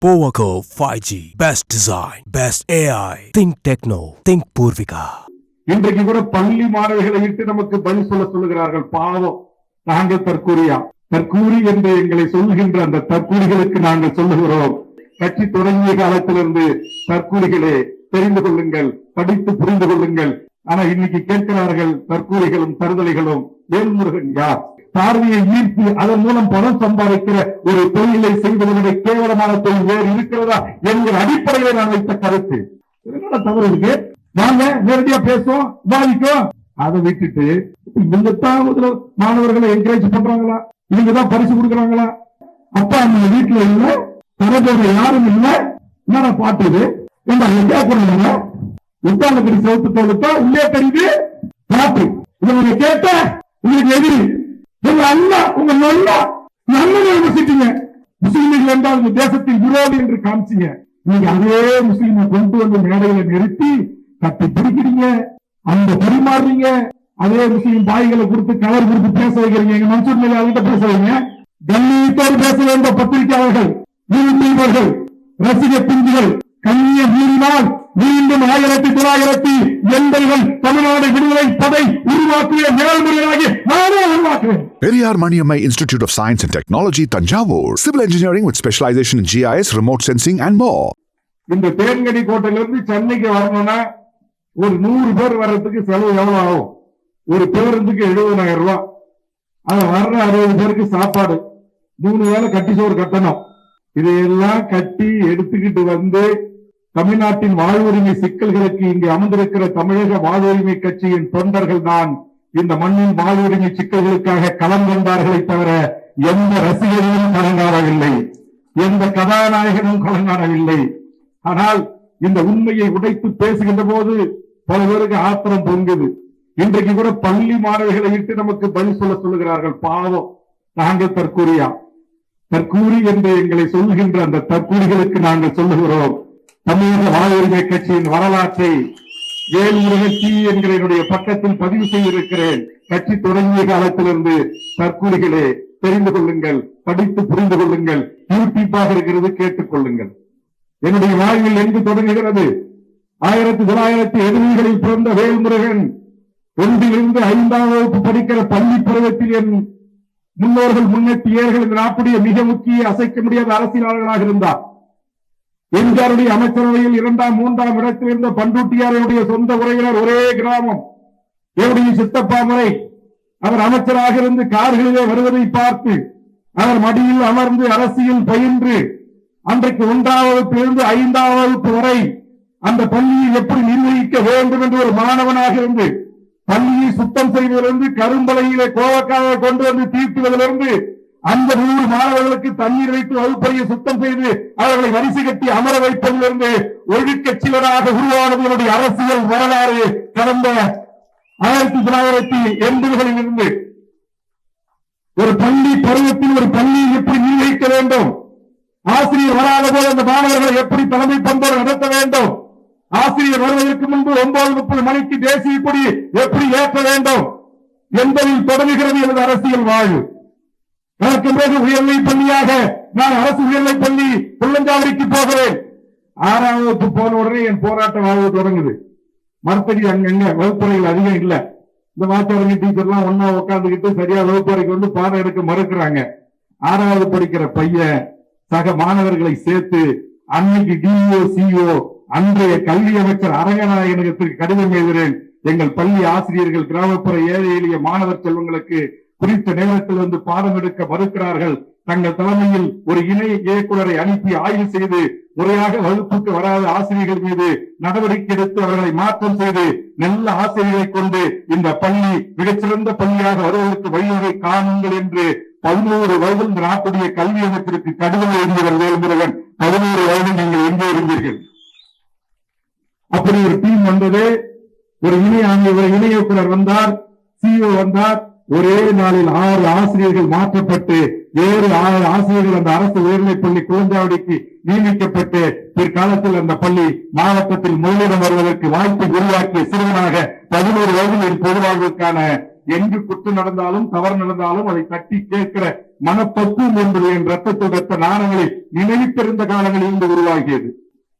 Powaco 5G. Best design. Best AI. Think Techno. Think Purvika. இன்றைக்கு கூட பள்ளி மாணவர்களை விட்டு நமக்கு பதில் சொல்லுகிறார்கள். பாவம், நாங்கள் தற்கூரி என்று எங்களை சொல்லுகின்ற அந்த தற்கூரிகளுக்கு நாங்கள் சொல்லுகிறோம், கட்சி தொடங்கிய காலத்திலிருந்து தற்கூரிகளே தெரிந்து கொள்ளுங்கள், படித்து புரிந்து கொள்ளுங்கள். ஆனா இன்னைக்கு கேட்கிறார்கள் தற்கூரிகளும் தருதலைகளும், வேல்முருகன் யார்? பார்வையை ஈர்த்து அதன் மூலம் பணம் சம்பாதிக்கிற ஒரு தொழிலை செய்வதனுடைய கேவலமான தொழில் வேறு இருக்கிறதா என்கிற அடிப்படையில் நான் வைத்த கருத்து. தவறு இருக்கு, நாங்க நேரடியா பேசுவோம், பாதிக்கும். அதை விட்டுட்டு இவங்கத்தான் மாணவர்களை என்கரேஜ் பண்றாங்களா, இவங்கதான் பரிசு கொடுக்கறாங்களா? அப்பா அம்மா வீட்டுல இல்ல, தரப்போற யாரும் இல்ல, என்ன பாட்டுது உத்தாலப்படி சவுத்து தோலுத்தா உள்ளே தெரிஞ்சு பாட்டு இவங்க கேட்ட உங்களுக்கு எதிரி உங்க அல்லா உங்க நல்லா நல்லதை விமர்சிட்டீங்க. முஸ்லிம்கள் என்றால் இந்த தேசத்தின் விரோதி என்று காமிச்சீங்க. நீங்க அதே முஸ்லிமை கொண்டு வந்து மேடையில நிறுத்தி கட்டி பிடிக்கிறீங்க, அந்த பரிமாறுறீங்க. அதே முஸ்லீம் பாய்களை கொடுத்து கலர் கொடுத்து பேச வைக்கிறீங்க. எங்க மன்சூர் மேலே அவங்க பேச வைங்க. கண்ணியத்தோடு பேச வேண்டிய பத்திரிகையாளர்கள், யூடியூபர்கள், ரசிக பிஞ்சுகள் கண்ணிய மீறினால் மீண்டும் 1980 தமிழ்நாடு விடுதலை படை உருவாக்கிய மேல்முறையாகி நானே உருவாக்குவேன். Periyar Maniammai Institute of Science and Technology, Tanjavur. Civil Engineering with specialization in GIS, remote sensing and more. இந்த தேன்கனி கோட்டையிலிருந்து சென்னைக்கு வரணும்னா ஒரு 100 பேர் வர்றதுக்கு செலவு எவ்வளவு ஆகும்? ஒரு பேருந்துக்கு 70,000 ரூபாய். அது வர்ற 60 பேருக்கு சாப்பாடு, 3 வேளை கட்டி சோறு கட்டணும். இதையெல்லாம் கட்டி எடுத்துக்கிட்டு வந்து தமிழ்நாட்டின் வாழ்வுரிமை சிக்கல்களுக்கு இங்கு அமர்ந்திருக்கிற தமிழக வாழ்வுரிமை கட்சியின் தொண்டர்கள் தான் இந்த மண்ணின் வாழ்வுரிமை சிக்கல்களுக்காக களம் கொண்டார்களே தவிர எந்த ரசிகர்களும் கலங்காடவில்லை, எந்த கதாநாயகனும் கலங்காடவில்லை. ஆனால் இந்த உண்மையை உடைத்து பேசுகின்ற போது பல பேருக்கு ஆத்திரம் பொங்குது. இன்றைக்கு கூட பள்ளி மாணவர்களை விட்டு நமக்கு பதில் சொல்லுகிறார்கள். பாவம், நாங்கள் தற்கூரி என்று எங்களை சொல்லுகின்ற அந்த தற்கூரிகளுக்கு நாங்கள் சொல்லுகிறோம், தமிழக வாழ்வுரிமை கட்சியின் வரலாற்றை வேல்முருகன் என்கிற என்னுடைய பக்கத்தில் பதிவு செய்திருக்கிறேன். கட்சி தொடங்கிய காலத்திலிருந்து தற்கூரிகளே தெரிந்து கொள்ளுங்கள், படித்து புரிந்து கொள்ளுங்கள். யூடியூப்பாக இருக்கிறது, கேட்டுக் கொள்ளுங்கள். என்னுடைய வாழ்வில் எங்கு தொடங்குகிறது? 1970களில் பிறந்த வேல்முருகன் 1லிருந்து 5ஆம் வகுப்பு படிக்கிற பள்ளி பருவத்தில் என் முன்னோர்கள் முன்னேற்றியர்கள் இந்த நாட்டுடைய மிக முக்கிய அசைக்க முடியாத அரசியலாளர்களாக இருந்தார். எம்ஜிஆருடைய அமைச்சரவையில் 2ஆம் 3ஆம் இடத்தில் இருந்த பண்டூட்டியாருடைய சொந்த உறவினர், ஒரே கிராமம், என்னுடைய சித்தப்பா முறை. அவர் அமைச்சராக இருந்து கார்களிலே வருவதை பார்த்து அவர் மடியில் அமர்ந்து அரசியல் பயின்று அன்றைக்கு 1ஆம் வகுப்பிலிருந்து 5ஆம் வகுப்பு வரை அந்த பள்ளியை எப்படி நிர்வகிக்க வேண்டும் என்று ஒரு மாணவனாக இருந்து பள்ளியை சுத்தம் செய்வதிலிருந்து கரும்பலையிலே கோவக்காக கொண்டு வந்து தீர்த்துவதிலிருந்து அந்த 100 மாணவர்களுக்கு தண்ணீர் வைத்து வகுப்பறையை சுத்தம் செய்து அவர்களை வரிசை கட்டி அமர வைப்பதிலிருந்து ஒழுக்க சிலராக உருவானது அரசியல் வரலாறு கடந்த 1980களில் இருந்து. ஒரு பள்ளி பருவத்தில் ஒரு பள்ளியை எப்படி நிர்வகிக்க வேண்டும், ஆசிரியர் வராத போது அந்த மாணவர்களை எப்படி தலைமை பண்போடு நடத்த வேண்டும், ஆசிரியர் வருவதற்கு முன்பு 9:30 மணிக்கு தேசிய கொடி எப்படி ஏற்ற வேண்டும் என்பதில் தொடங்குகிறது எனது அரசியல் வாழ்வு. அதற்கு பிறகு உயர்நிலை பள்ளியாக நான் அரசு உயர்நிலை பள்ளி புள்ளஞ்சாவடிக்கு போகிறேன். 6ஆம் வகுப்பு போன உடனே என் போராட்ட வாழ்வு தொடங்குது. மறுபடி அங்கங்க வகுப்பறைகள் அதிகம் இல்ல. இந்த வாத்தியாரங்க டீச்சர்லாம் ஒன்னா உட்காந்துக்கிட்டு சரியா வகுப்பறைக்கு வந்து பாடம் எடுக்க மறுக்கிறாங்க. 6வது படிக்கிற பையன் சக மாணவர்களை சேர்த்து அன்னைக்கு டிஓ சிஓ அன்றைய கல்வி அமைச்சர் அரங்கநாயகனுக்கு கடிதம் எழுதுகிறேன். எங்கள் பள்ளி ஆசிரியர்கள் கிராமப்புற ஏழை எளிய மாணவர் செல்வங்களுக்கு குறித்த நேரத்தில் வந்து பாடம் எடுக்க மறுக்கிறார்கள். தங்கள் தலைமையில் ஒரு இணை இயக்குநரை அனுப்பி ஆய்வு செய்து முறையாக வகுப்புக்கு வராத ஆசிரியர்கள் மீது நடவடிக்கை எடுத்து அவர்களை மாற்றம் செய்து நல்ல ஆசிரியர்களை கொண்டு இந்த பள்ளி மிகச்சிறந்த பள்ளியாக வருவதற்கு வழிவகை காணுங்கள் என்று 11 வயதில் இந்த நாட்டுடைய கல்வி அமைச்சருக்கு கடிதம் எழுதியவர் வேல்முருகன். 11 வயதில் நீங்கள் எங்கே இருந்தீர்கள்? அப்படி ஒரு டீம் வந்தது. ஒரு இணை இயக்குனர் வந்தார், சிஇஓ வந்தார். ஒரே நாளில் 6 ஆசிரியர்கள் மாற்றப்பட்டு வேறு 6 ஆசிரியர்கள் அந்த அரசு உயர்நிலைப் பள்ளி குளஞ்சாவடிக்கு நியமிக்கப்பட்டு பிற்காலத்தில் அந்த பள்ளி மாவட்டத்தில் முதலிடம் வருவதற்கு வாய்ப்பு உருவாக்கிய சிறுவனாக 11 வயதில் பொது வாழ்வுக்கான எங்கு குற்றம் நடந்தாலும் தவறு நடந்தாலும் அதை தட்டி கேட்கிற மனப்பக்குவம் என்பது என் ரத்தத்தோட நாணங்களை நினைத்திருந்த காலங்களில் இருந்து உருவாகியது.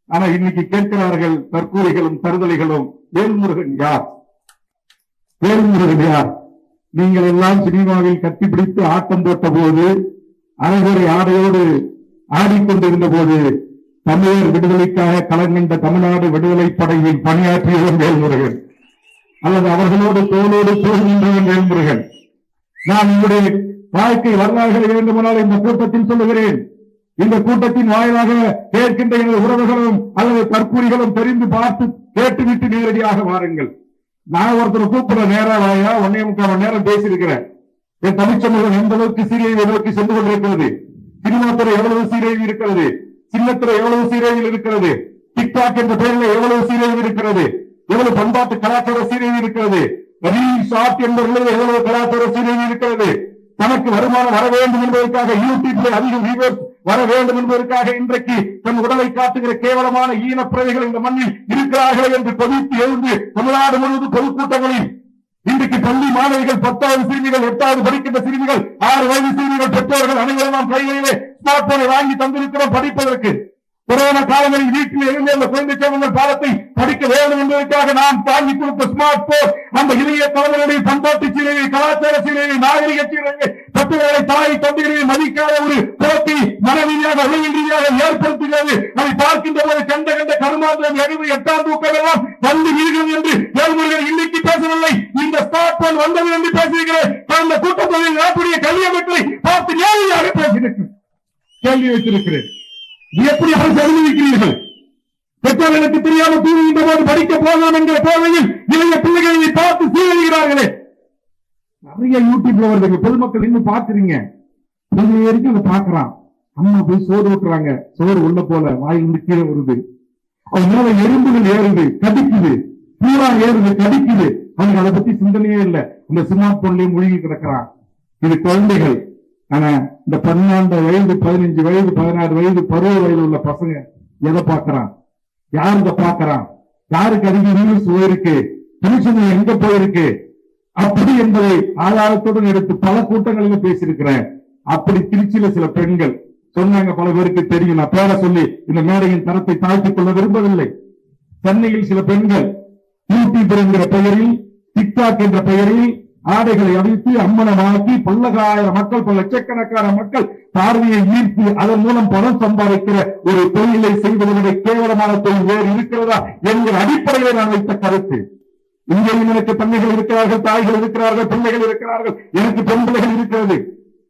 ஆனா இன்னைக்கு கேட்கிறார்கள் தற்கூரிகளும் தருதலைகளும், வேல்முருகன் யார்? வேல்முருகன் யார்? நீங்கள் எல்லாம் சினிமாவில் கட்டிப்பிடித்து ஆட்டம் போட்ட போது, அரைகுறை ஆடையோடு ஆடிக்கொண்டிருந்த போது, தமிழர் விடுதலைக்காக களங்கண்ட தமிழ்நாடு விடுதலை படையில் பணியாற்றியவன் வேல்முருகன், அல்லது அவர்களோடு தோளோடு தோல் நின்றவன் வேல்முருகன். நான் உங்களுடைய வாழ்க்கை வரலாறுகளை வேண்டுமானால் இந்த கூட்டத்தில் சொல்லுகிறேன். இந்த கூட்டத்தின் வாயிலாக கேட்கின்ற எனது உறவுகளும் அல்லது தற்கூரிகளும் தெரிந்து பார்த்து கேட்டுவிட்டு நேரடியாக வாருங்கள். நான் ஒருத்தர் கூப்பிட நேரம் வாயா 1.25 மணி நேரம் பேசியிருக்கிறேன். என் தமிழ் சமூகம் எந்த அளவுக்கு சீரழிவு நோக்கி சென்று கொண்டிருக்கிறது, சினிமா துறை எவ்வளவு சீரழிவு இருக்கிறது, சின்னத்துறை எவ்வளவு சீரழிவில் இருக்கிறது, டிக்டாக் என்ற பெயரில் எவ்வளவு சீரழிவு இருக்கிறது, எவ்வளவு பண்பாட்டு கலாச்சார சீரழிவு இருக்கிறது, ஷார்ட் என்பவர்கள் எவ்வளவு கலாச்சார சீரழிவு இருக்கிறது. தனக்கு வருமானம் வர வேண்டும் என்பதற்காக யூடியூப்ல அதிக வியூவர்ஸ் வர வேண்டும் என்பதற்காக இன்றைக்கு தன் உடலை காட்டுகிற கேவலமான ஈனப்பிரவைகள் இந்த மண்ணில் இருக்கிறார்கள் என்று கொதித்து எழுந்து தமிழ்நாடு முழுவதும் பொதுக்கூட்டங்களில் இன்றைக்கு பள்ளி மாணவிகள் 10வது சிறுமிகள் 8வது படிக்கின்ற சிறுமிகள் 6 வயது சிறுமிகள் பெற்றோர்கள் அனைவரும் நாம் கைகளிலே ஸ்மார்ட் போனை வாங்கி தந்திருக்கிறோம் படிப்பதற்கு. கொரோனா காலங்களில் வீட்டில் இருந்து அந்த குழந்தை செல்வங்கள் பாடத்தை படிக்க வேண்டும் என்பதற்காக நாம் தாங்கி கொடுத்த ஸ்மார்ட் போன் அந்த இளைய தலைவர்களுடைய பண்பாட்டு சீரழிவை, கலாச்சார சீரழிவை, நாகரிக சீரழிவை, தத்துவங்களை தாய் தந்தைகளை மதிக்காத ஒரு போக்கை மனரீதியாக உலகின் ரீதியாக ஏற்படுத்துகிறது. அதை பார்க்கின்ற போது கண்ட கருமாந்திரம் எழுது 8ஆம் தூக்கம் எல்லாம் வந்து வீழ்கிறது என்று வேல்முருகன் இன்னைக்கு பேசவில்லை, இந்த ஸ்மார்ட் போன் வந்தது என்று பேசுகிறேன். அந்த கூட்டத்தில் நாட்டுடைய கல்வி அமைப்பை பார்த்து நேரடியாக பேசியிருக்கிறேன், கேள்வி வைத்திருக்கிறேன். எப்படி அரசு அனுமதிக்கிறீர்கள்? பெற்றோர்களுக்கு தெரியாமல் தூங்குகின்ற போது படிக்க போகலாம் என்கிற போதையில் இளைய பிள்ளைகளை பார்த்து சீரழிகிறார்களே. நிறைய யூடியூப்ல வருதுங்க, பொதுமக்கள் இன்னும் பாக்குறீங்க. வரைக்கும் அதை பாக்குறான். அம்மா போய் சோறு ஊட்டுறாங்க, சோறு உள்ள போல வாயிலிருந்து கீழே வருது, அவன் மேல எறும்புகள் ஏறுது, கடிக்குது, பூரா ஏறுது, கடிக்குது. அவனுக்கு அதை பத்தி சிந்தனையே இல்லை, இந்த ஸ்மார்ட் போன்லயும் மூழ்கி கிடக்கிறான். இது குழந்தைகள். ஆனா இந்த 12 வயது 15 வயது 16 வயது பருவ வயது உள்ள பசங்க எதை பாக்குறான்? யார் இதை பாக்குறான்? யாருக்கு அதிக நியூஸ் போயிருக்கு, நியூஸ் எங்க போயிருக்கு அப்படி என்பதை ஆதாரத்துடன் எடுத்து பல கூட்டங்களில் பேசியிருக்கிறேன். அப்படி திருச்சியில சில பெண்கள் சொன்னாங்க, பல பேருக்கு தெரியும், நான் பேர சொல்லி இந்த மேடையின் தரத்தை தாழ்த்திக் கொள்ள விரும்பவில்லை. சென்னையில் சில பெண்கள் யூடியூபர் என்கிற பெயரில், டிக்டாக் என்ற பெயரில் ஆடைகளை அவிழ்த்து அம்மனமாக்கி பல்லகாயிரம் மக்கள், பல லட்சக்கணக்கான மக்கள் பார்வையை ஈர்த்து அதன் மூலம் பணம் சம்பாதிக்கிற ஒரு தொழிலை செய்வதனுடைய கேவலமான தொழில் வேறு இருக்கிறதா என்கிற அடிப்படையில் நான் வைத்த கருத்து. இங்கேயும் எனக்கு தந்தைகள் இருக்கிறார்கள், தாய்கள் இருக்கிறார்கள், பிள்ளைகள் இருக்கிறார்கள், எனக்கு பெண் பிள்ளைகள் இருக்கிறது.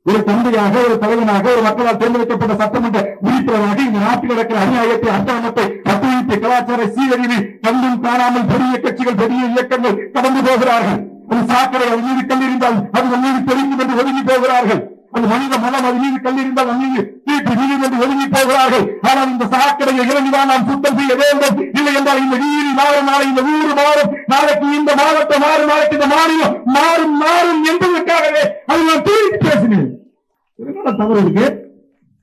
ஒரு தந்தையாக, ஒரு தலைவனாக, ஒரு மக்களால் தேர்ந்தெடுக்கப்பட்ட சட்டமன்ற உறுப்பினராக இந்த நாட்டில் இருக்கிற அநியாயத்தை, அக்கிரமத்தை, அத்துழைப்பை, கலாச்சார சீரழிவை கண்டும் காணாமல் பெரிய கட்சிகள், பெரிய இயக்கங்கள் கடந்து போகிறார்கள். அது சாக்கடை அது மீது கல்லெறிந்தால் அது மீது தெரியும் என்று ஒதுங்கி போகிறார்கள். அது மனித மனம் அது மீது கல்லெறிந்தால் மீது தீட்டு நீர் என்று ஒதுங்கி போகிறார்கள். ஆனால் இந்த சாக்கடையை இறங்கிதான் நாம் சுத்தம் செய்ய வேண்டும். இல்லை என்றால் இந்த வீடு மாறும், நாளை இந்த ஊர் மாறும், நாளைக்கு இந்த மாவட்டம் மாறும், நாளைக்கு இந்த மாநிலம் மாறும் மாறும் என்பதற்காகவே அது நான் தூக்கி பேசினேன். என்ன தவறு இருக்கு?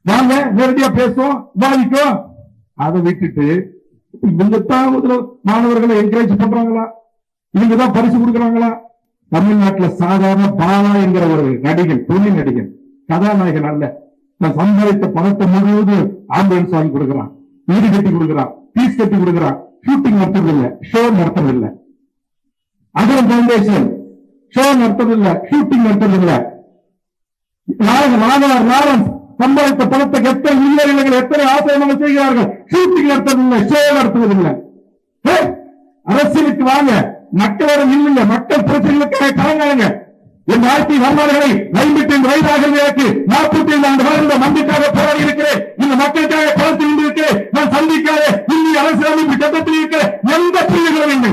வாங்க நேரடியா பேசுவோம், பாதிக்கும். அதை விட்டுட்டு இவங்கத்தான் மாணவர்களை என்கரேஜ் பண்றாங்களா, இவங்கதான் பரிசு கொடுக்குறாங்களா? தமிழ்நாட்டில் சாதாரண பாலா என்கிற ஒரு நடிகன், துணை நடிகன், கதாநாயகன் அல்ல, நான் சம்பாதித்த பணத்தை முழுவதும் ஆம்புலன்ஸ் வாங்கி கொடுக்கிறான், வீடு கட்டி கொடுக்கிறான், பீஸ் கட்டி கொடுக்கிறான். ஷூட்டிங் நடத்துறதில்லை, ஷோ நடத்துறதில்லை. அகரம் பவுண்டேஷன் ஷோ நடத்துறதில்லை, ஷூட்டிங் நடத்துறதில்லை. லாரன்ஸ் சம்பாதித்த பணத்தை எத்தனை மில்லியன்கள், எத்தனை ஆசிரியர்கள் செய்கிறார்கள், ஷூட்டிங் நடத்துவதில்லை, ஷோ நடத்துவதில்லை. அரசியலுக்கு வாங்க, மக்களிடம் இல்லைங்க, மக்கள் பிரச்சனைகளுக்காக கலங்காங்க. என் வாழ்க்கை வரலாறுகளை 55 வயதாக எனக்கு 45 வருட மந்திற்காக போராடி இருக்கிறேன். இந்த மக்களுக்காக களத்தில் இருக்கிறேன். நான் சந்திக்காத இந்திய அரசியலமைப்பு சட்டத்தில் இருக்கிற எந்த புள்ளிகளும் இல்லை.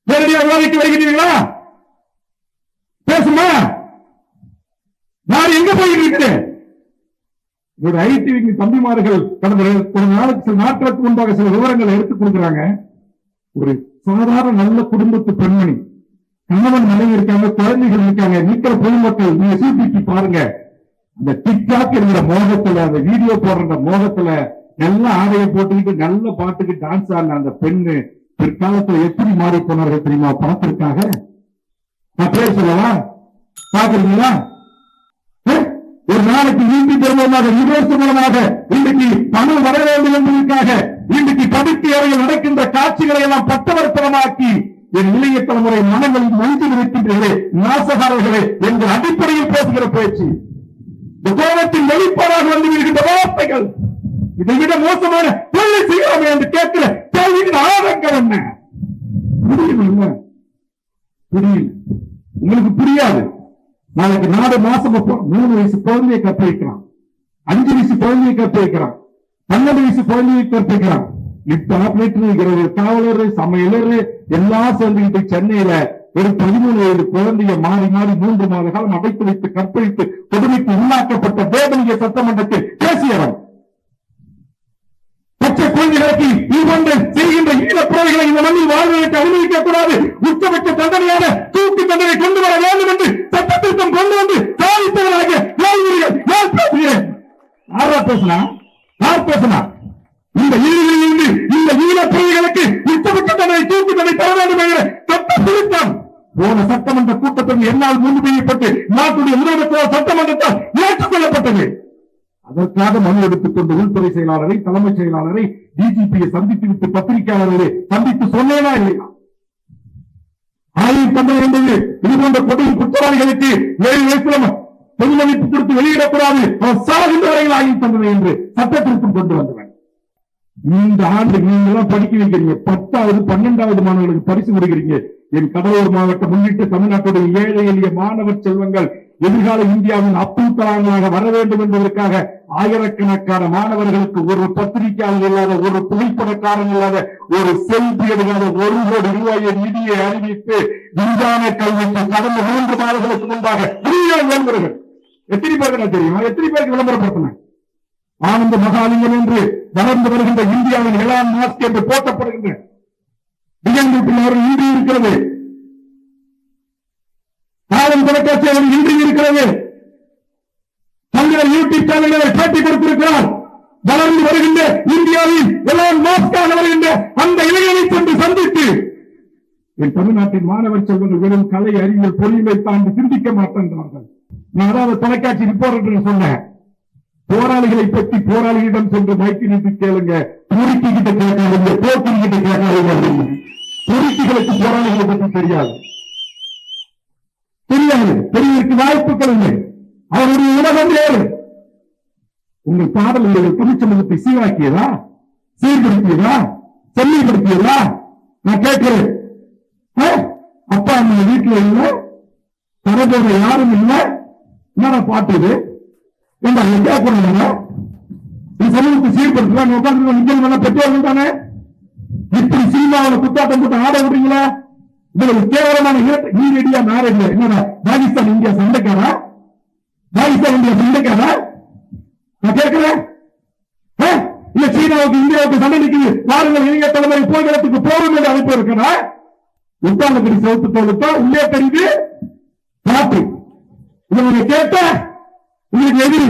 நேரடியாக விவாதிக்க வருகிறீர்களா? பேசுமா? நான் எங்க போயிட்டு இருக்கிறேன்? ஒரு ஐடி தம்பிமார்கள் கடந்த ஒரு நாளுக்கு சில நாட்களுக்கு முன்பாக சில விவரங்களை எடுத்துக் கொடுக்கிறாங்க. ஒரு சாதாரண நல்ல குடும்பத்து பெண்மணி, கணவன் மனைவி இருக்காங்க, குழந்தைகள் இருக்காங்க, நிக்கிற பொதுமக்கள் நீங்க சீட்டிக்கு பாருங்க. அந்த டிக்டாக் என்கிற மோகத்துல, அந்த வீடியோ போடுற மோகத்துல நல்ல ஆடையை போட்டுக்கிட்டு நல்ல பாட்டுக்கு டான்ஸ் ஆடின அந்த பெண்ணு பிற்காலத்துல எப்படி மாறி போனார்கள் தெரியுமா? பணத்திற்காக நான் பேர் சொல்லவா? பாக்குறீங்களா? ஒரு நாளைக்கு நீதி பெறுவதாக யுனிவர்ஸ் மூலமாக இன்றைக்கு பணம் வர வேண்டும் என்பதற்காக இன்றைக்கு படுக்கை அறையில் நடக்கின்ற காட்சிகளை எல்லாம் பட்டவர்த்தனமாக்கி என் இளைய தலைமுறை மனங்களில் மனிதன் இருக்கின்றீர்களே, நாசகாரர்களே என்ற அடிப்படையில் பேசுகிற பேச்சு, இந்த கோபத்தின் வெளிப்பாடாக வந்து இருக்கின்ற வார்த்தைகள், இதை விட மோசமான தொழிலை செய்யலாமே என்று கேட்கிற கேள்வியின் ஆதங்கம் என்ன? புரியல, புரியல, உங்களுக்கு புரியாது. நாளைக்கு 4 மாசம் 3 வயசு குழந்தையை கற்பிக்கிறான், 5 வயசு குழந்தையை கற்பிக்கிறான், 12 வயசு குழந்தையை கற்பிக்கிறான். லிப்ட் ஆபரேட்டர், காவலர், சமையலர் எல்லாம் சேர்ந்துகிட்டு சென்னையில ஒரு 13 வயது குழந்தைய மாறி மாறி 3 மாத காலம் அடைத்து வைத்து கற்பழித்து கொடுமைக்கு உள்ளாக்கப்பட்ட வேதனைய சட்டமன்றத்தில் பேசியவன். பச்சை குழந்தைகளுக்கு இவ்வொன்று செய்கின்ற ஈழப்பிரவைகளை இந்த மண்ணில் வாழ்வதற்கு அனுமதிக்க கூடாது. உச்சபட்ச தண்டனையான தூக்கு தண்டனை கொண்டு வர வேண்டும் என்று சட்டத்திட்டம் கொண்டு வந்து சாதித்தவராக யார் பேசுகிறேன்? யாரா பேசினா? யார் பேசினா? இந்த ஈழங்களிலிருந்து இந்த ஈழப்பிரவைகளுக்கு உச்சபட்ச தண்டனை தூக்கு தண்டனை தர வேண்டும் என்ற சட்ட திருத்தம் போன சட்டமன்ற கூட்டத்தில் என்னால் முன்மொழியப்பட்டு நாட்டுடைய முதலமைச்சர் சட்டமன்றத்தால் ஏற்றுக்கொள்ளப்பட்டது. அதற்காக மனு எடுத்துக் கொண்டு உள்துறை செயலாளரை, தலைமைச் செயலாளரை, டிஜிபியை சந்தித்து விட்டு பத்திரிகையாளர்களை சந்தித்து சொன்னேனா இல்லையா? ஆயுள் தண்டனை என்பது இது போன்ற கொடிய குற்றவாளிகளுக்கு 7 வயசுல பொது மதிப்பு கொடுத்து வெளியிடக்கூடாது, அவர் சாகின்ற வரையில் ஆயுள் தண்டனை என்று சட்ட திருத்தம் கொண்டு வந்தவன். இந்த ஆண்டு நீங்களும் படிக்க வைக்கிறீங்க, 10வது 12வது மாணவர்களுக்கு பரிசு கொடுக்கிறீங்க. என் கடலூர் மாவட்டம் உள்ளிட்ட தமிழ்நாட்டுடைய ஏழை எளிய மாணவர் செல்வங்கள் எதிர்கால இந்தியாவின் அப்துல் கலாமாக வர வேண்டும் என்பதற்காக ஆயிரக்கணக்கான மாணவர்களுக்கு ஒரு பத்திரிகையாளர் இல்லாத, ஒரு புகைப்படக்காரன் இல்லாத, ஒரு செல்பி எடுக்காத 1 கோடி ரூபாயை நிதியை அறிவித்து விஞ்ஞான கல்விக்கு கடந்த 3 மாதங்களுக்கு முன்பாக நண்பர்கள் எத்தனை பேருக்கு தெரியுமா? எத்தனை பேருக்கு விளம்பரப்படுத்தின? ஆனந்த மகாலிங்கம் என்று வளர்ந்து வருகின்ற இந்தியாவின் எலான் மாஸ்க் என்று போற்றப்படுகின்ற அவர்கள் இன்றி இருக்கிறது. காலம் தொலைக்காட்சி அவர்கள் இன்றி இருக்கிறது. தங்கள் யூடியூப் சேனல்களை பேட்டி கொடுத்திருக்கிறார். வளர்ந்து வருகின்ற இந்தியாவில் எலான் மாஸ்காக வருகின்ற அந்த இளைஞரை சென்று சந்தித்து என் தமிழ்நாட்டின் மாணவர் செல்வங்கள் வெறும் கலை, அறிவியல், பொறியியலை தாண்டி சிந்திக்க மாட்டேன்றார்கள். நான் அதாவது தொலைக்காட்சி ரிப்போர்ட்டர் சொன்னேன், போராளிகளை பற்றி போராளிகளிடம் சென்று மைக்கு நிறுத்தி கேளுங்க, துருக்கி கிட்ட கேட்காதீங்க, போக்கிரி கிட்ட கேட்காதீங்க. துருக்கிகளுக்கு போராளிகளை பற்றி தெரியாது, தெரியறதுக்கு வாய்ப்புகள் இல்லை. அவருடைய உலகம் வேறு. உங்கள் பாடல்கள் தமிழ் சமூகத்தை சீராக்கியதா, சீர்படுத்தியதா, செல்லிப்படுத்தியதா? நான் கேட்கிறேன். அப்பா அம்மா வீட்டுல இல்ல, தரப்போற யாரும் இல்ல, என்ன பாட்டு இது? சமூகத்தை சீர்படுத்தலாம் உட்காந்து பெற்றோர்கள் தானே இப்படி சினிமாவில் குத்தாட்டம் போட்டு ஆட விடுறீங்களா? இதுல கேவலமான நீரடியா மேரேஜ் என்ன பாகிஸ்தான் இந்தியா சண்டைக்காரா? பாகிஸ்தான் இந்தியா சண்டைக்காரா? நான் கேட்கிறேன். இல்ல சீனாவுக்கு இந்தியாவுக்கு சண்டை நிற்குது, பாருங்கள் இளைஞர் தலைமுறை போகிறதுக்கு போரும் என்று அழைப்பு இருக்கிறா? உத்தாண்டபடி சவுத்து தோலுத்தா உள்ளே தெரிந்து காட்டு இதை கேட்ட உங்களுக்கு எதிரி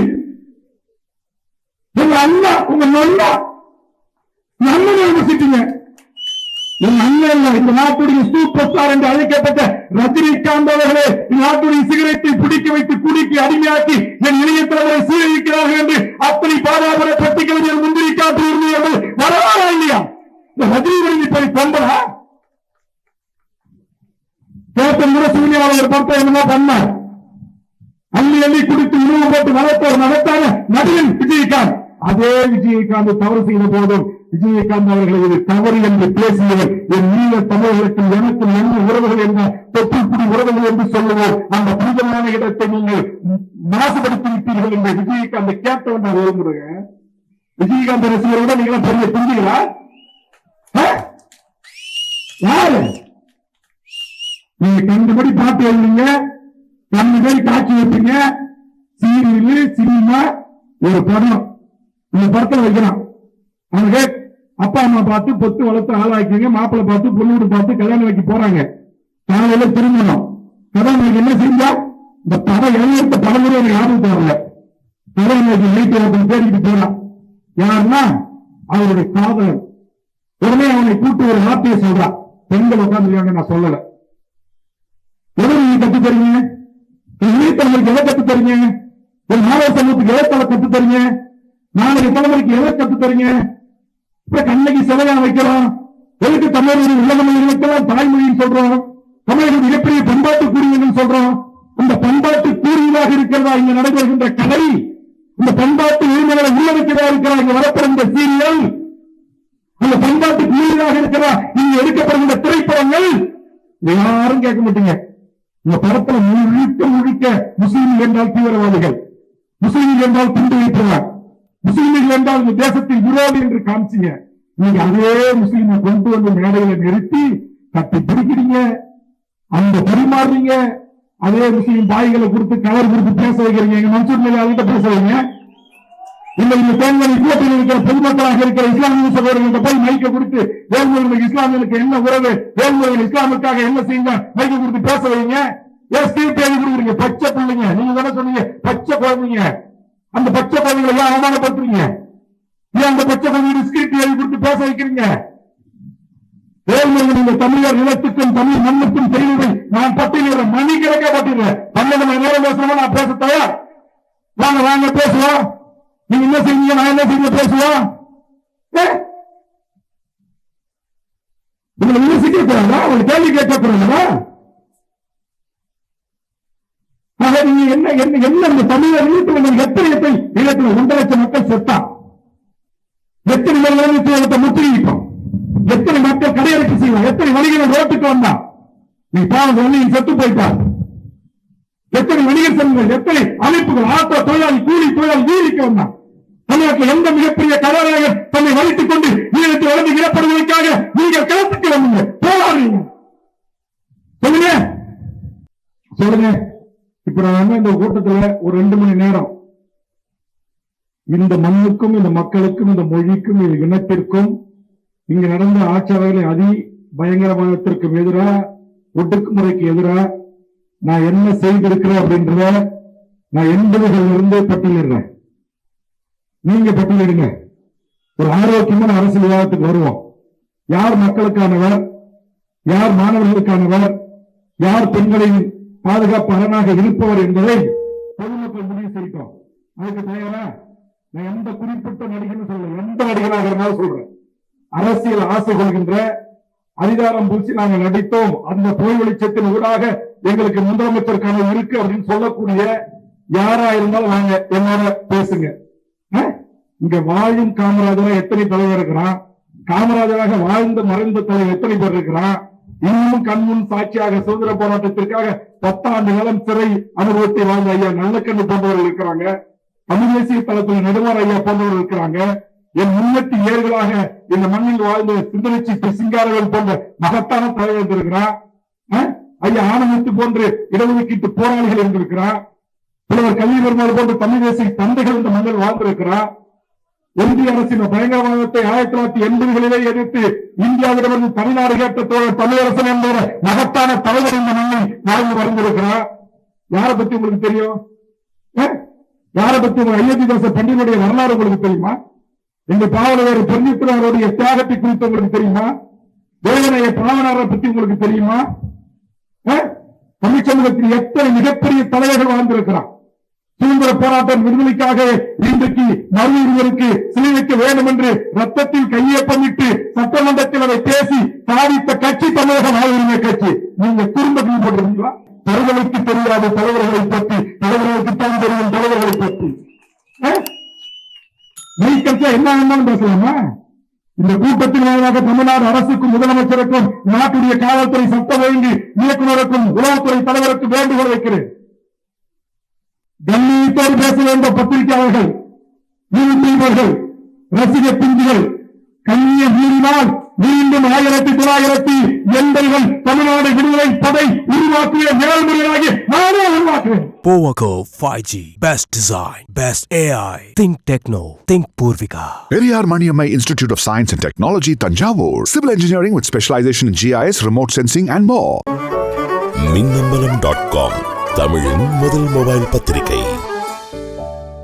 உங்க அண்ணா, உங்க நல்லா அண்ணனை விமர்சிட்டீங்க. என் அண்ணன் இந்த நாட்டுடைய சூப்பர் ஸ்டார் என்று அழைக்கப்பட்ட ரஜினிகாந்த் அவர்களே நாட்டுடைய சிகரெட்டை பிடிக்க வைத்து குடிக்கு அடிமையாக்கி என் இளைய தலைவரை சீரழிக்கிறார்கள் என்று அப்படி பாராபர பட்டிகளில் முந்திரி காட்டு உரிமையாளர்கள் வரவாரா இல்லையா? இந்த ரஜினி போய் தொண்டரா கேட்ட முரசூரியாளர் பார்த்தா என்னமா பண்ணார்? அள்ளி அள்ளி குடித்து உணவு போட்டு வளர்த்த ஒரு நடத்தான நடிகன் விஜயகாந்த். அதே விஜயகாந்த் தவறு செய்த போதும் விஜயகாந்த் அவர்களை இது தவறு என்று பேசியவர் என் நீல தமிழர்களுக்கும் எனக்கும் என்ன உறவுகள் என்ன தொற்றுக்குடி உறவுகள் என்று சொல்லுவோம். அந்த புனிதமான இடத்தை நீங்கள் மாசுபடுத்தி விட்டீர்கள் என்று விஜயகாந்த் கேட்டவன் நான் விரும்புகிறேன். விஜயகாந்த் ரசிகரோட நீங்களா பெரிய புரிஞ்சுங்களா? யாரு நீங்க கண்டுபடி பாட்டு எழுதுங்க, கண்ணு பேர் காட்சி வைப்பீங்க, சீரியல், சினிமா, ஒரு படம், இந்த படத்துல வைக்கிறான். அவங்க அப்பா அம்மா பார்த்து பொத்து வளர்த்து ஆளாக்கிங்க, மாப்பிள்ளை பார்த்து பொண்ணு பார்த்து கல்யாணம் வைக்க போறாங்க. காலையில திருமணம். கல்யாணம் என்ன செஞ்சா இந்த படம் எழுத படம் கூட எனக்கு யாரும் தரல. கல்யாணம் நைட்டு தேடிட்டு போறான். யாருன்னா அவருடைய காதலன். உடனே அவனை கூட்டு ஒரு வார்த்தையை சொல்றான். பெண்கள் உட்கார்ந்து நான் சொல்லல. எதை நீங்க கத்து தரீங்க? இளைஞர்களுக்கு எதை கத்து தரீங்க? ஒரு மாணவ சமூகத்துக்கு எதை கத்து தரீங்க? நாளைக்கு தலைமுறைக்கு எதை கத்து தரீங்க? இப்ப கண்ணகி சிலையா வைக்கிறோம், எதுக்கு தமிழ் உலகமொழி வைக்கலாம், தாய்மொழின்னு சொல்றோம், தமிழர்கள் மிகப்பெரிய பண்பாட்டு கூறியன்னு சொல்றோம். அந்த பண்பாட்டு கூறியதாக இருக்கிறதா இங்க நடைபெறுகின்ற கலை? இந்த பண்பாட்டு உரிமைகளை உள்ளடக்கிறதா இருக்கிறா இங்க வரப்படுகின்ற சீரியல்? அந்த பண்பாட்டு கூறியதாக இருக்கிறதா இங்க எடுக்கப்படுகின்ற திரைப்படங்கள்? யாரும் கேட்க மாட்டீங்க. இந்த படத்துல முழுக்க முழுக்க முஸ்லீம்கள் என்றால் தீவிரவாதிகள், முஸ்லீம்கள் என்றால் குண்டு வைப்பவர், முஸ்லீம்கள் என்றால் இந்த தேசத்தில் விரோதி என்று காமிச்சீங்க. நீங்க அதே முஸ்லீமை கொண்டு வந்து மேடையில நிறுத்தி கட்டி பிடிக்கிறீங்க, அந்த பரிமாறுறீங்க. அதே முஸ்லீம் பாய்களை கொடுத்து கவர் கொடுத்து பேச வைக்கிறீங்க. எங்க மன்சூர் மேலே அவர்கிட்ட பேச வைங்க. இல்ல இந்த தேர்தல் கூட்டத்தில் இருக்கிற பொதுமக்களாக இருக்கிற இஸ்லாமிய சகோதரர்கிட்ட போய் மைக்க கொடுத்து வேல்முருகன் இஸ்லாமியர்களுக்கு என்ன உறவு, வேல்முருகன் இஸ்லாமுக்காக என்ன செய்யுங்க மைக்க கொடுத்து பேச வைங்க. ஏன் ஸ்கிரிப்ட் எழுதி கொடுக்குறீங்க? பச்சை பிள்ளைங்க, நீங்க தானே சொன்னீங்க பச்சை குழந்தைங்க. அந்த பச்சை குழந்தைகளை ஏன் அவமானப்படுத்துறீங்க? ஏன் அந்த பச்சை குழந்தைங்க ஸ்கிரிப்ட் எழுதி கொடுத்து பேச வைக்கிறீங்க? வேல்முருகன் இந்த தமிழர் நிலத்துக்கும் தமிழ் மண்ணுக்கும் செய்வதை நான் பட்டியலிட மணிக்கணக்க பட்டியல 12 மணி நேரம் பேசணுமா? நான் பேச தயார். வாங்க வாங்க பேசுவோம். நீங்க என்ன செய்வீங்க, நான் என்ன செய்ய பேசுவோம். உங்களை விமர்சிக்க கூடாதா? உங்களை கேள்வி கேட்க கூடாதா? நீங்க என்ன என்ன என்ன இந்த தமிழர் நிலத்தில் எத்தனை நிலத்தில் 1.5 லட்சம் மக்கள் செத்தா, எத்தனை நிலத்தை முற்றுகையிட்டோம், எத்தனை மக்கள் கடையடைப்பு செய்வோம், எத்தனை வணிகர்கள் ரோட்டுக்கு வந்தா, நீ பாவம் செத்து போயிட்டார். எத்தனை வணிகர் சங்கங்கள், எத்தனை அமைப்புகள், ஆட்டோ தொழிலாளி, கூலி தொழிலாளி வீதிக்கு வந்தான். தமிழகத்தில் எந்த மிகப்பெரிய கதாநாயகர் தன்னை வலித்துக் கொண்டு நீளத்தை வளர்ந்து இனப்படுவதற்காக நீங்கள் களத்துக்கு வந்தீங்க, போராடுறீங்க. சொல்லுங்க சொல்லுங்க. இப்ப நான் இந்த கூட்டத்துல ஒரு 2 மணி நேரம் இந்த மண்ணுக்கும் இந்த மக்களுக்கும் இந்த மொழிக்கும் இந்த இனத்திற்கும் இங்க நடந்த ஆட்சியாளர்களை அதி பயங்கரவாதத்திற்கும் எதிராக, ஒடுக்குமுறைக்கு எதிராக நான் என்ன செய்திருக்கிறேன் அப்படின்றத நான் 80களில் இருந்து பட்டியலிடுறேன். நீங்க பட்டியலிடுங்க. ஒரு ஆரோக்கியமான அரசியல் விவாதத்துக்கு வருவோம். யார் மக்களுக்கானவர், யார் மாணவர்களுக்கானவர், யார் பெண்களின் பாதுகாப்பு அரணாக இருப்பவர் என்பதை பொதுமக்கள் முடிவு செய்யட்டும். அதுக்கு தயாரா? நான் எந்த குறிப்பிட்ட நடிகர்னு சொல்றேன், எந்த நடிகராக இருந்தாலும் சொல்றேன். அரசியல் ஆசை கொள்கின்ற அதிகாரம் பூச்சி நாங்கள் நடித்தோம், அந்த பொய் வெளிச்சத்தின் ஊடாக எங்களுக்கு முதலமைச்சர் கனவு இருக்கு அப்படின்னு சொல்லக்கூடிய யாரா இருந்தாலும் வாங்க என்னோட பேசுங்க. இங்க வாழும் காமராஜரா எத்தனை தலைவர் இருக்கிறான், காமராஜராக வாழ்ந்து மறைந்த தலைவர் எத்தனை பேர் இருக்கிறான், இன்னும் கண்முன் சாட்சியாக சுதந்திர போராட்டத்திற்காக 10 ஆண்டு காலம் சிறை அனுபவத்தை வாழ்ந்த ஐயா நல்லக்கண்ணு போன்றவர்கள் இருக்கிறாங்க, தமிழ் தேசிய தளத்தில் நெடுமார் ஐயா போன்றவர்கள் இருக்கிறாங்க, என் முன்னெட்டு ஏர்களாக இந்த மண்ணில் வாழ்ந்த சிந்தனைச்சி சிங்காரவேல் போன்ற மகத்தான தலைவர் இருக்கிறான், ஐயா ஆனமுத்து போன்று இடஒதுக்கீட்டு போராளிகள் இருந்திருக்கிறான், புலவர் கல்வி பெருமாள் போன்ற தமிழ் தேசிய தந்தைகள் இந்த மண்ணில் வாழ்ந்திருக்கிறான். இந்திய அரசின் பயங்கரவாதத்தை 1980களிலே எதிர்த்து இந்தியாவிடமிருந்து தமிழ்நாடு கேட்ட தமிழரசன் என்ற மகத்தான தலைவர் இந்த மண்ணை வாழ்ந்து வந்திருக்கிறார். யாரை பத்தி உங்களுக்கு தெரியும்? யாரை பத்தி உங்க ஐயத்திதாச பண்டிகையுடைய வரலாறு உங்களுக்கு தெரியுமா? எங்க பாவலர் பொன்னித்திரவருடைய தியாகத்தை குறித்து உங்களுக்கு தெரியுமா? வேதனைய பாவனாரை பத்தி உங்களுக்கு தெரியுமா? தமிழ் சமூகத்தில் எத்தனை மிகப்பெரிய தலைவர்கள் வாழ்ந்திருக்கிறார். சுதந்திர போராட்டம் விடுதலைக்காக இன்றைக்கு மறு ஒருவருக்கு சிலை வைக்க வேண்டும் என்று ரத்தத்தில் கையொப்பமிட்டு சட்டமன்றத்தில் அதை பேசி சாதித்த கட்சி தமிழக வாழ்வுரிமை கட்சி. நீங்க குடும்பத்தில் போட்டிருக்கீங்களா? தலைவர்களுக்கு தெரியாத தலைவர்களை பற்றி, தலைவர்களுக்கு தான் தெரியும் தலைவர்களை பற்றி என்ன வேணாலும் பேசலாமா? இந்த கூட்டத்தின் வாயிலாக தமிழ்நாடு அரசுக்கும் முதலமைச்சருக்கும் நாட்டுடைய காவல்துறை சட்ட ஒழுங்கு இயக்குநருக்கும் உளவுத்துறை தலைவருக்கு வேண்டுகோள் வைக்கிறேன். டெல்லியோடு பேச வேண்டிய பத்திரிகையாளர்கள், யூடியூபர்கள், ரசிக பிஞ்சுகள் கையை மீறினால் மீண்டும் 1980 தமிழ்நாடு விடுதலை படை உருவாக்கிய மேல்முறையாகி நானே உருவாக்குவேன். Powerco 5G, best design, best AI. Think Techno, think Purvika. Periyar Maniammai Institute of Science and Technology, Tanjavur. Civil engineering with specialization in GIS, remote sensing and more. மின்னம்பலம்.com தமிழின் முதல் மொபைல் பத்திரிகை.